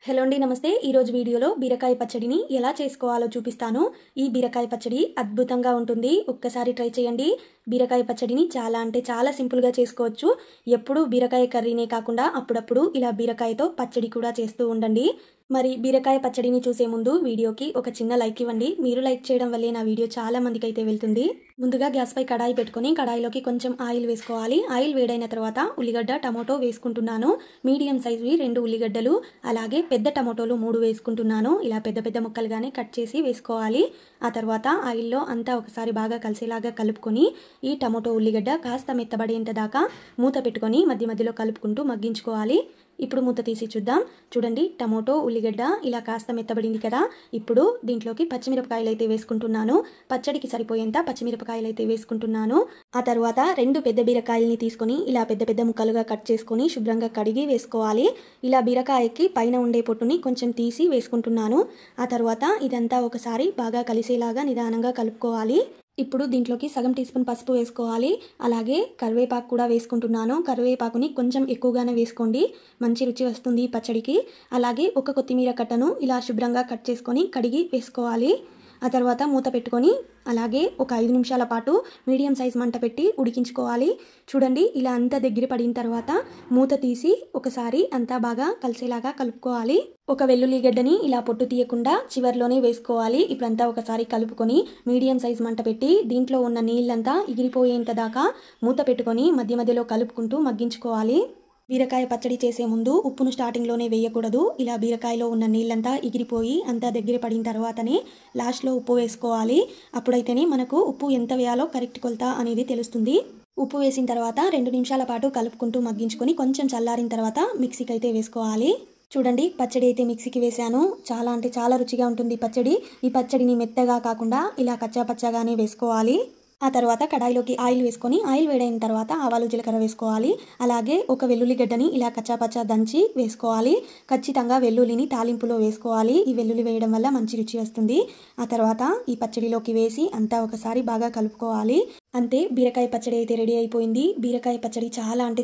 Hello అండి, నమస్తే. ఈరోజు వీడియోలో బీరకాయ పచ్చడిని ఎలా చేసుకోవాలో చూపిస్తాను. ఈ బీరకాయ పచ్చడి అద్భుతంగా ఉంటుంది. ఒక్కసారి ట్రై చేయండి. బీరకాయ పచ్చడిని చాలా సింపుల్గా చేసుకోవచ్చు. ఎప్పుడు బీరకాయ కర్రీనే కాకుండా అప్పుడప్పుడు ఇలా బీరకాయతో పచ్చడి కూడా చేస్తూ ఉండండి. మరి బీరకాయ పచ్చడిని చూసే ముందు వీడియోకి ఒక చిన్న లైక్ ఇవ్వండి. మీరు లైక్ చేయడం వల్లే నా వీడియో చాలా మందికి అయితే వెళ్తుంది. ముందుగా గ్యాస్పై కడాయి పెట్టుకొని కడాయిలోకి కొంచెం ఆయిల్ వేసుకోవాలి. ఆయిల్ వేడైన తర్వాత ఉల్లిగడ్డ, టమోటో వేసుకుంటున్నాను. మీడియం సైజువి 2 ఉల్లిగడ్డలు, అలాగే పెద్ద టమోటోలు 3 వేసుకుంటున్నాను. ఇలా పెద్ద పెద్ద ముక్కలుగానే కట్ చేసి వేసుకోవాలి. ఆ తర్వాత ఆయిల్లో అంతా ఒకసారి బాగా కలిసేలాగా కలుపుకొని ఈ టమోటో ఉల్లిగడ్డ కాస్త మెత్తబడేంత దాకా మూత పెట్టుకొని మధ్య మధ్యలో కలుపుకుంటూ మగ్గించుకోవాలి. ఇప్పుడు మూత తీసి చూద్దాం. చూడండి, టమోటో ఉల్లిగడ్డ ఇలా కాస్త మెత్తబడింది కదా. ఇప్పుడు దీంట్లోకి పచ్చిమిరపకాయలు అయితే వేసుకుంటున్నాను. పచ్చడికి సరిపోయేంత పచ్చిమిరపకాయలు అయితే వేసుకుంటున్నాను. ఆ తర్వాత 2 పెద్ద బీరకాయల్ని తీసుకొని ఇలా పెద్ద పెద్ద ముక్కలుగా కట్ చేసుకొని శుభ్రంగా కడిగి వేసుకోవాలి. ఇలా బీరకాయకి పైన ఉండే పొట్టుని కొంచెం తీసి వేసుకుంటున్నాను. ఆ తర్వాత ఇదంతా ఒకసారి బాగా కలిసేలాగా నిదానంగా కలుపుకోవాలి. ఇప్పుడు దీంట్లోకి సగం టీ స్పూన్ పసుపు వేసుకోవాలి. అలాగే కరివేపాకు కూడా వేసుకుంటున్నాను. కరివేపాకుని కొంచెం ఎక్కువగానే వేసుకోండి, మంచి రుచి వస్తుంది పచ్చడికి. అలాగే ఒక కొత్తిమీర కట్టను ఇలా శుభ్రంగా కట్ చేసుకొని కడిగి వేసుకోవాలి. ఆ తర్వాత మూత పెట్టుకొని అలాగే ఒక 5 నిమిషాల పాటు మీడియం సైజ్ మంట పెట్టి ఉడికించుకోవాలి. చూడండి, ఇలా అంతా దగ్గర పడిన తర్వాత మూత తీసి ఒకసారి అంతా బాగా కలిసేలాగా కలుపుకోవాలి. ఒక వెల్లుల్లి గడ్డని ఇలా పొట్టు తీయకుండా చివర్లోనే వేసుకోవాలి. ఇప్పుడంతా ఒకసారి కలుపుకొని మీడియం సైజ్ మంట పెట్టి దీంట్లో ఉన్న నీళ్ళంతా ఎగిరిపోయేంత దాకా మూత పెట్టుకొని మధ్య మధ్యలో కలుపుకుంటూ మగ్గించుకోవాలి. బీరకాయ పచ్చడి చేసే ముందు ఉప్పును స్టార్టింగ్లోనే వేయకూడదు. ఇలా బీరకాయలో ఉన్న నీళ్ళంతా ఎగిరిపోయి అంతా దగ్గర పడిన తర్వాతనే లాస్ట్లో ఉప్పు వేసుకోవాలి. అప్పుడైతేనే మనకు ఉప్పు ఎంత వేయాలో కరెక్ట్ కొలత అనేది తెలుస్తుంది. ఉప్పు వేసిన తర్వాత 2 నిమిషాల పాటు కలుపుకుంటూ మగ్గించుకొని కొంచెం చల్లారిన తర్వాత మిక్సీకి అయితే వేసుకోవాలి. చూడండి, పచ్చడి అయితే మిక్సీకి వేసాను. చాలా రుచిగా ఉంటుంది పచ్చడి. ఈ పచ్చడిని మెత్తగా కాకుండా ఇలా కచ్చా పచ్చాగానే వేసుకోవాలి. ఆ తర్వాత కడాయిలోకి ఆయిల్ వేసుకొని ఆయిల్ వేడైన తర్వాత ఆవాలు, జీలకర్ర వేసుకోవాలి. అలాగే ఒక వెల్లుల్లి గడ్డని ఇలా కచ్చాపచ్చా దంచి వేసుకోవాలి. ఖచ్చితంగా వెల్లుల్లిని తాలింపులో వేసుకోవాలి. ఈ వెల్లుల్లి వేయడం వల్ల మంచి రుచి వస్తుంది. ఆ తర్వాత ఈ పచ్చడిలోకి వేసి అంతా ఒకసారి బాగా కలుపుకోవాలి. అంతే, బీరకాయ పచ్చడి అయితే రెడీ అయిపోయింది. బీరకాయ పచ్చడి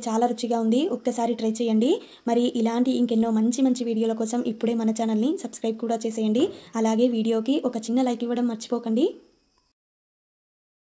చాలా రుచిగా ఉంది. ఒక్కసారి ట్రై చేయండి. మరి ఇలాంటి ఇంకెన్నో మంచి వీడియోల కోసం ఇప్పుడే మన ఛానల్ని సబ్స్క్రైబ్ కూడా చేసేయండి. అలాగే వీడియోకి ఒక చిన్న లైక్ ఇవ్వడం మర్చిపోకండి.